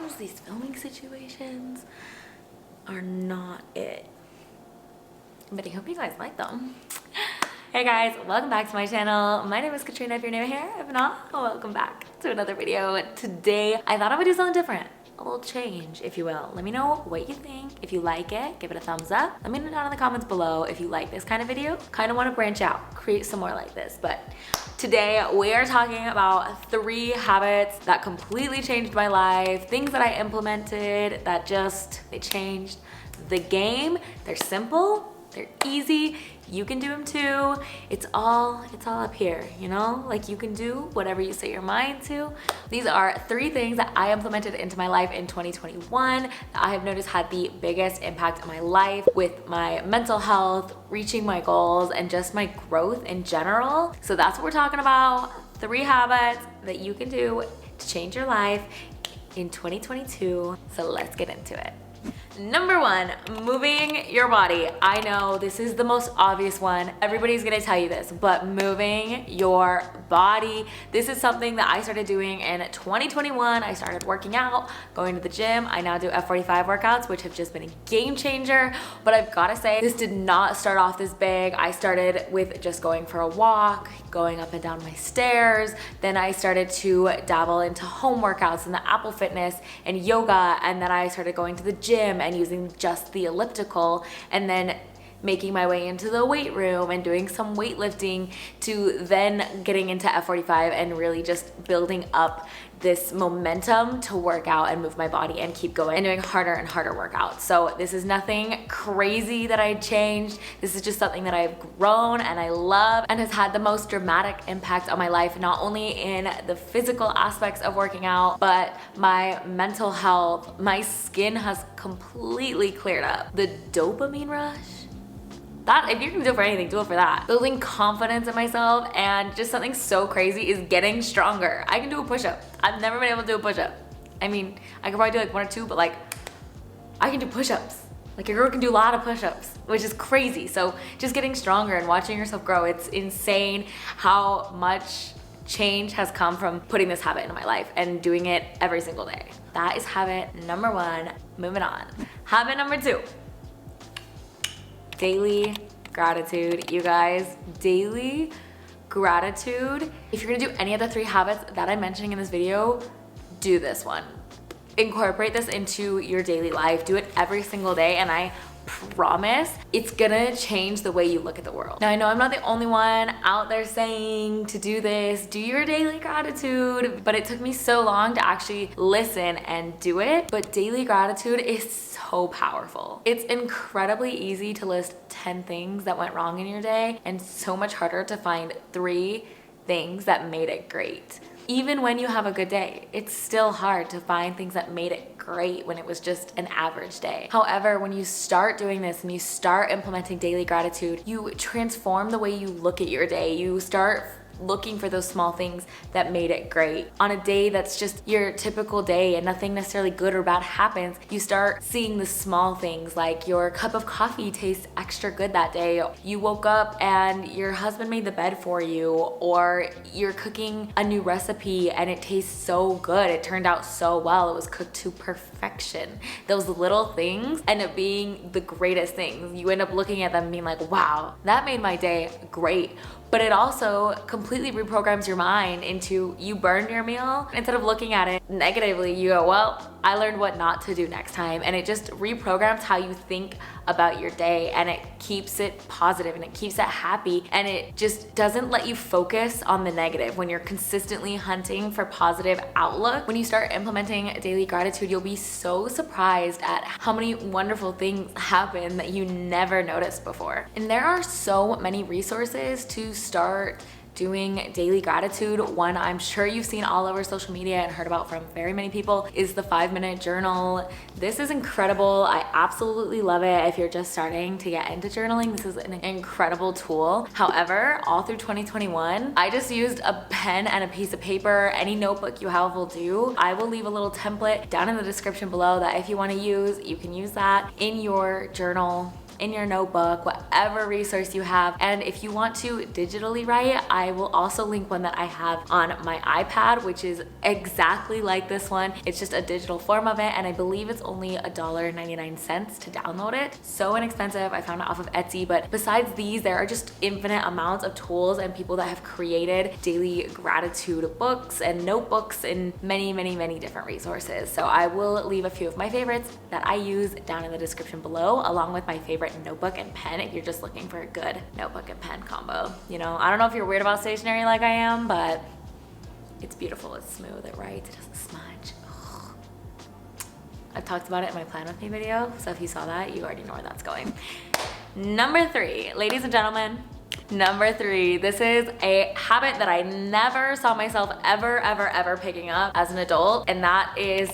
sometimes these filming situations are not it. But I hope you guys like them. Hey guys, welcome back to my channel. My name is Katrina if you're new here. If not, welcome back to another video. Today, I thought I would do something different. A little change, if you will. Let me know what you think. If you like it, give it a thumbs up. Let me know down in the comments below if you like this kind of video. Kind of want to branch out, create some more like this. But today we are talking about 3 habits that completely changed my life. Things that I implemented that they changed the game. They're simple, they're easy. You can do them too. It's all up here, you know? Like, you can do whatever you set your mind to. These are 3 things that I implemented into my life in 2021 that I have noticed had the biggest impact on my life with my mental health, reaching my goals, and just my growth in general. So that's what we're talking about. 3 habits that you can do to change your life in 2022. So let's get into it. Number 1, moving your body. I know this is the most obvious one. Everybody's gonna tell you this, but moving your body. This is something that I started doing in 2021. I started working out, going to the gym. I now do F45 workouts, which have just been a game changer. But I've gotta say, this did not start off this big. I started with just going for a walk, going up and down my stairs. Then I started to dabble into home workouts and the Apple Fitness and yoga. And then I started going to the gym and using just the elliptical, and then making my way into the weight room and doing some weightlifting, to then getting into F45 and really just building up this momentum to work out and move my body and keep going and doing harder and harder workouts. So this is nothing crazy that I changed. This is just something that I've grown and I love and has had the most dramatic impact on my life, not only in the physical aspects of working out, but my mental health. My skin has completely cleared up. The dopamine rush, that, if you're gonna do it for anything, do it for that. Building confidence in myself, and just something so crazy is getting stronger. I can do a push-up. I've never been able to do a push-up. I mean, I could probably do like 1 or 2, but like, I can do push-ups. Like, a girl can do a lot of push-ups, which is crazy. So just getting stronger and watching yourself grow, it's insane how much change has come from putting this habit into my life and doing it every single day. That is habit number 1. Moving on. Habit number 2. Daily gratitude. You guys, daily gratitude. If you're gonna do any of the 3 habits that I'm mentioning in this video, do this one. Incorporate this into your daily life. Do it every single day, and I promise it's gonna change the way you look at the world. Now, I know I'm not the only one out there saying to do this, do your daily gratitude, but it took me so long to actually listen and do it. But daily gratitude is so powerful. It's incredibly easy to list 10 things that went wrong in your day, and so much harder to find 3 things that made it great. Even when you have a good day, it's still hard to find things that made it great when it was just an average day. However, when you start doing this and you start implementing daily gratitude, you transform the way you look at your day. You start looking for those small things that made it great. On a day that's just your typical day and nothing necessarily good or bad happens, you start seeing the small things, like your cup of coffee tastes extra good that day. You woke up and your husband made the bed for you, or you're cooking a new recipe and it tastes so good. It turned out so well. It was cooked to perfection. Those little things end up being the greatest things. You end up looking at them and being like, wow, that made my day great. But it also completely reprograms your mind into, you burned your meal. Instead of looking at it negatively, you go, well, I learned what not to do next time. And it just reprograms how you think about your day, and it keeps it positive and it keeps it happy, and it just doesn't let you focus on the negative. When you're consistently hunting for positive outlook, when you start implementing daily gratitude, you'll be so surprised at how many wonderful things happen that you never noticed before. And there are so many resources to start doing daily gratitude. One I'm sure you've seen all over social media and heard about from very many people is the 5-minute journal. This is incredible. I absolutely love it. If you're just starting to get into journaling, this is an incredible tool. However, all through 2021, I just used a pen and a piece of paper. Any notebook you have will do. I will leave a little template down in the description below that if you want to use, you can use that in your journal. in your notebook, whatever resource you have. And if you want to digitally write, I will also link one that I have on my iPad, which is exactly like this one. It's just a digital form of it, and I believe it's only $1.99 to download it. So inexpensive. I found it off of Etsy. But besides these, there are just infinite amounts of tools and people that have created daily gratitude books and notebooks and many different resources. So I will leave a few of my favorites that I use down in the description below, along with my favorite notebook and pen if you're just looking for a good notebook and pen combo. You know, I don't know if you're weird about stationery like I am, but it's beautiful, it's smooth, it writes, it doesn't smudge. Ugh. I've talked about it in my Plan With Me video, so if you saw that, you already know where that's going. Number 3, ladies and gentlemen, number 3, this is a habit that I never saw myself ever picking up as an adult, and that is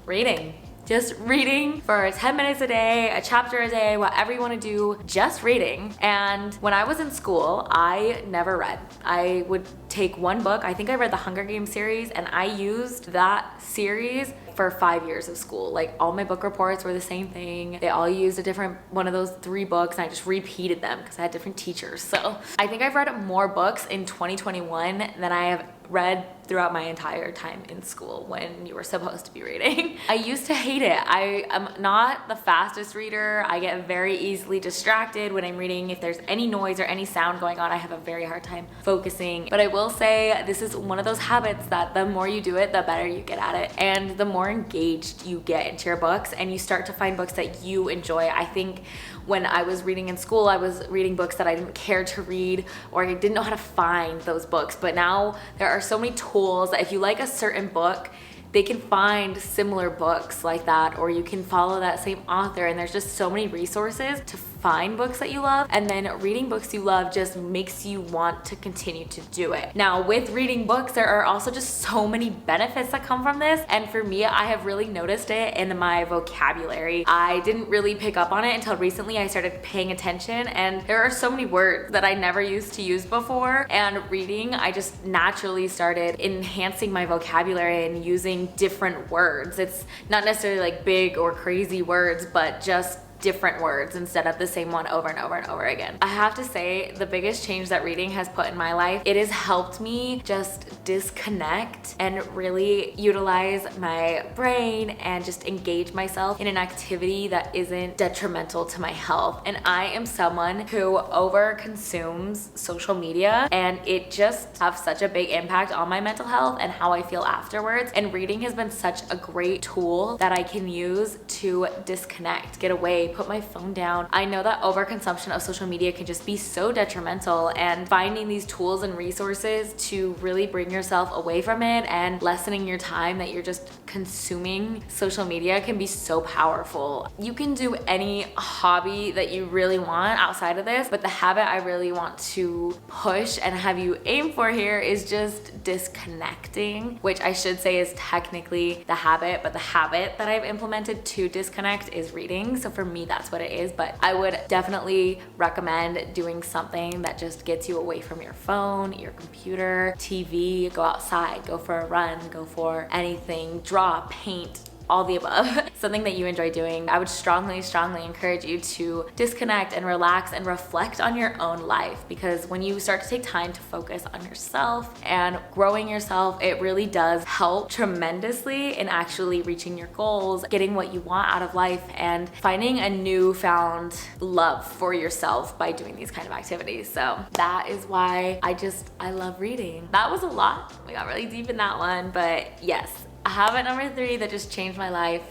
reading. Just reading for 10 minutes a day, a chapter a day, whatever you want to do, just reading. And when I was in school, I never read. I would take one book. I think I read the Hunger Games series, and I used that series for 5 years of school. Like, all my book reports were the same thing. They all used a different one of those 3 books, and I just repeated them because I had different teachers. So I think I've read more books in 2021 than I have read throughout my entire time in school when you were supposed to be reading. I used to hate it. I am not the fastest reader. I get very easily distracted when I'm reading. If there's any noise or any sound going on, I have a very hard time focusing. But I will say this is one of those habits that the more you do it, the better you get at it. And the more engaged you get into your books and you start to find books that you enjoy. I think when I was reading in school, I was reading books that I didn't care to read, or I didn't know how to find those books. But now there are so many tools that if you like a certain book, they can find similar books like that, or you can follow that same author, and there's just so many resources to find books that you love, and then reading books you love just makes you want to continue to do it. Now, with reading books, there are also just so many benefits that come from this, and for me, I have really noticed it in my vocabulary. I didn't really pick up on it until recently. I started paying attention, and there are so many words that I never used to use before, and reading, I just naturally started enhancing my vocabulary and using different words. It's not necessarily like big or crazy words, but just different words instead of the same one over and over and over again. I have to say, the biggest change that reading has put in my life, it has helped me just disconnect and really utilize my brain and just engage myself in an activity that isn't detrimental to my health. And I am someone who over consumes social media, and it just has such a big impact on my mental health and how I feel afterwards. And reading has been such a great tool that I can use to disconnect, get away, put my phone down. I know that overconsumption of social media can just be so detrimental, and finding these tools and resources to really bring yourself away from it and lessening your time that you're just consuming social media can be so powerful. You can do any hobby that you really want outside of this, but the habit I really want to push and have you aim for here is just disconnecting, which I should say is technically the habit, but the habit that I've implemented to disconnect is reading. So for me, that's what it is, but I would definitely recommend doing something that just gets you away from your phone, your computer, TV, go outside, go for a run, go for anything, draw, paint, all the above. Something that you enjoy doing. I would strongly encourage you to disconnect and relax and reflect on your own life, because when you start to take time to focus on yourself and growing yourself, it really does help tremendously in actually reaching your goals, getting what you want out of life, and finding a newfound love for yourself by doing these kind of activities. So that is why I love reading. That was a lot. We got really deep in that one, but yes. Habit number 3 that just changed my life,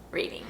reading.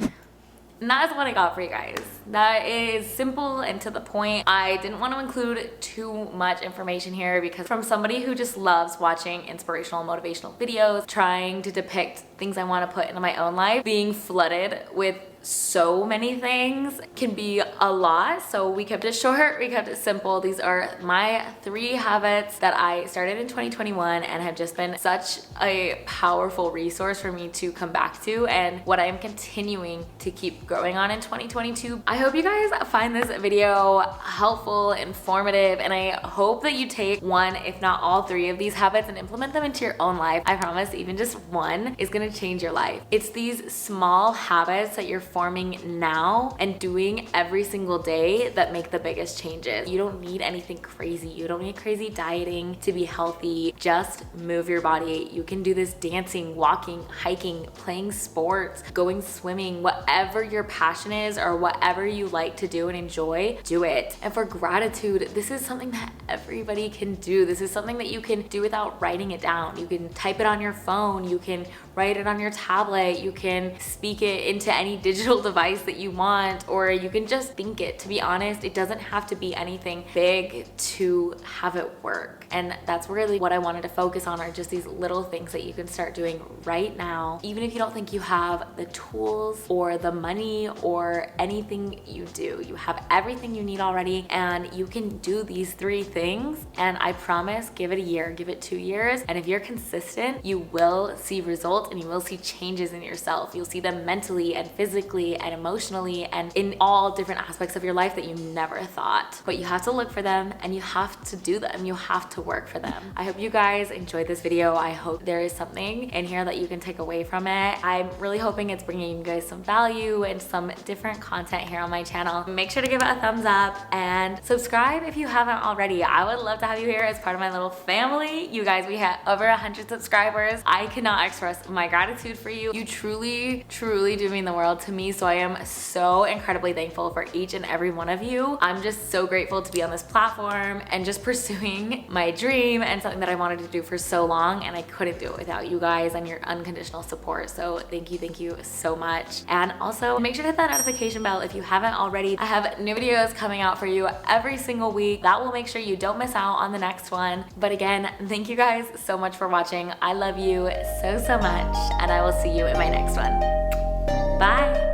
And that is what I got for you guys. That is simple and to the point. I didn't want to include too much information here because from somebody who just loves watching inspirational, motivational videos, trying to depict things I want to put into my own life, being flooded with so many things can be a lot. So we kept it short, we kept it simple. These are my 3 habits that I started in 2021 and have just been such a powerful resource for me to come back to, and what I am continuing to keep growing on in 2022. I hope you guys find this video helpful, informative, and I hope that you take one, if not all 3 of these habits and implement them into your own life. I promise even just one is gonna change your life. It's these small habits that you're performing now and doing every single day that make the biggest changes. You don't need anything crazy. You don't need crazy dieting to be healthy. Just move your body. You can do this dancing, walking, hiking, playing sports, going swimming, whatever your passion is or whatever you like to do and enjoy, do it. And for gratitude, this is something that everybody can do. This is something that you can do without writing it down. You can type it on your phone. You can write it on your tablet. You can speak it into any digital device that you want, or you can just think it. To be honest, it doesn't have to be anything big to have it work. And that's really what I wanted to focus on, are just these little things that you can start doing right now. Even if you don't think you have the tools or the money or anything, you do. You have everything you need already, and you can do these 3 things. And I promise, give it a year, give it 2 years. And if you're consistent, you will see results and you will see changes in yourself. You'll see them mentally and physically and emotionally and in all different aspects of your life that you never thought. But you have to look for them and you have to do them. You have to work for them. I hope you guys enjoyed this video. I hope there is something in here that you can take away from it. I'm really hoping it's bringing you guys some value and some different content here on my channel. Make sure to give it a thumbs up and subscribe if you haven't already. I would love to have you here as part of my little family. You guys, we had over 100 subscribers. I cannot express my gratitude for you. You truly, truly do mean the world to me. So I am so incredibly thankful for each and every one of you. I'm just so grateful to be on this platform and just pursuing my dream and something that I wanted to do for so long, and I couldn't do it without you guys and your unconditional support. So thank you so much. And also make sure to hit that notification bell if you haven't already. I have new videos coming out for you every single week. That will make sure you don't miss out on the next one. But again, thank you guys so much for watching. I love you so much, and I will see you in my next one. Bye.